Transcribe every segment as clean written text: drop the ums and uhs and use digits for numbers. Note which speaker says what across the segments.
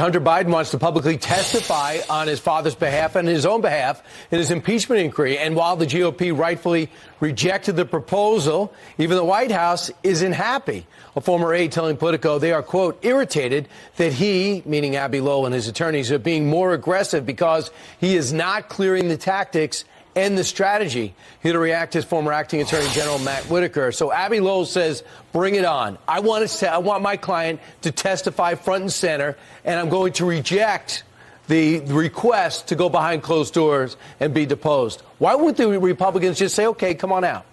Speaker 1: Hunter Biden wants to publicly testify on his father's behalf and his own behalf in his impeachment inquiry. And while the GOP rightfully rejected the proposal, even the White House isn't happy. A former aide telling Politico they are, quote, irritated that he, meaning Abbe Lowell and his attorneys, are being more aggressive because he is not clearing the tactics and the strategy. Here to react is former acting Attorney General Matt Whitaker. So Abbe Lowell says, bring it on. I want my client to testify front and center, and I'm going to reject the request to go behind closed doors and be deposed. Why wouldn't the Republicans just say, okay, come on out?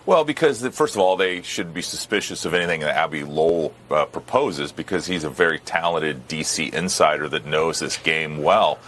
Speaker 2: Well, because, first of all, they should be suspicious of anything that Abbe Lowell proposes, because he's a very talented D.C. insider that knows this game well.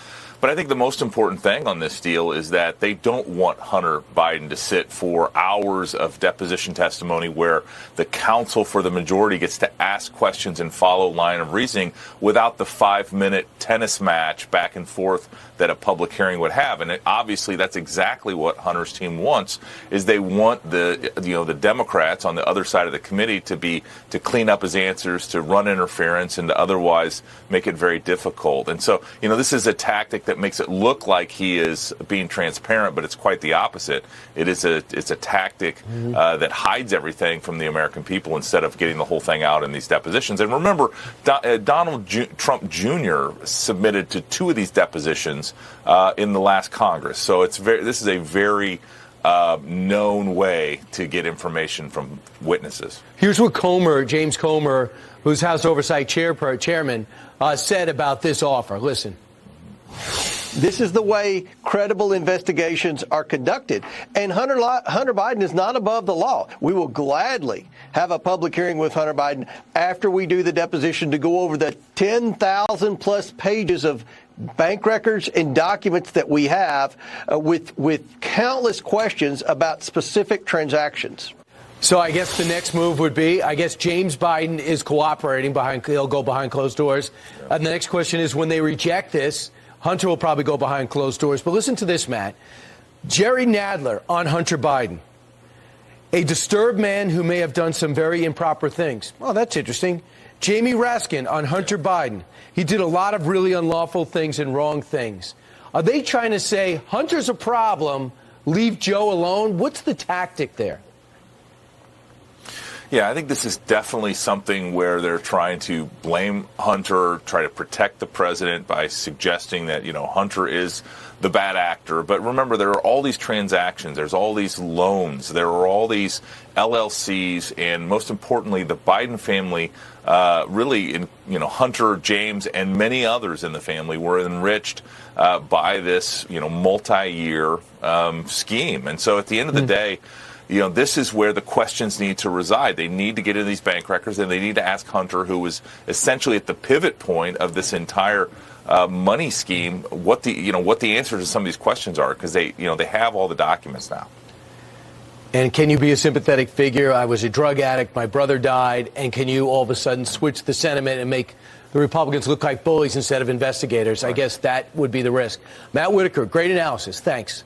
Speaker 2: But I think the most important thing on this deal is that they don't want Hunter Biden to sit for hours of deposition testimony where the counsel for the majority gets to ask questions and follow line of reasoning without the 5-minute tennis match back and forth that a public hearing would have. And obviously that's exactly what Hunter's team wants, is they want the Democrats on the other side of the committee to clean up his answers, to run interference, and to otherwise make it very difficult. And so, this is a tactic that makes it look like he is being transparent, but it's quite the opposite. It's a tactic that hides everything from the American people instead of getting the whole thing out in these depositions. And remember, Donald Trump Jr. submitted to 2 of these depositions in the last Congress. So this is a very known way to get information from witnesses.
Speaker 1: Here's what James Comer, who's House Oversight Chairman, said about this offer. Listen.
Speaker 3: This is the way credible investigations are conducted. And Hunter Biden is not above the law. We will gladly have a public hearing with Hunter Biden after we do the deposition to go over the 10,000 plus pages of bank records and documents that we have with countless questions about specific transactions.
Speaker 1: So I guess the next move would be, James Biden is cooperating he'll go behind closed doors. And the next question is, when they reject this, Hunter will probably go behind closed doors. But listen to this, Matt. Jerry Nadler on Hunter Biden, a disturbed man who may have done some very improper things. Oh, that's interesting. Jamie Raskin on Hunter Biden. He did a lot of really unlawful things and wrong things. Are they trying to say Hunter's a problem, leave Joe alone? What's the tactic there?
Speaker 2: Yeah, I think this is definitely something where they're trying to blame Hunter, try to protect the president by suggesting that, Hunter is the bad actor. But remember, there are all these transactions. There's all these loans. There are all these LLCs. And most importantly, the Biden family, Hunter, James, and many others in the family were enriched by this, multi-year scheme. And so at the end of the day, this is where the questions need to reside. They need to get into these bank records, and they need to ask Hunter, who was essentially at the pivot point of this entire money scheme, what the answer to some of these questions are, because they have all the documents now.
Speaker 1: And can you be a sympathetic figure? I was a drug addict. My brother died. And can you all of a sudden switch the sentiment and make the Republicans look like bullies instead of investigators? Right. I guess that would be the risk. Matt Whitaker, great analysis. Thanks.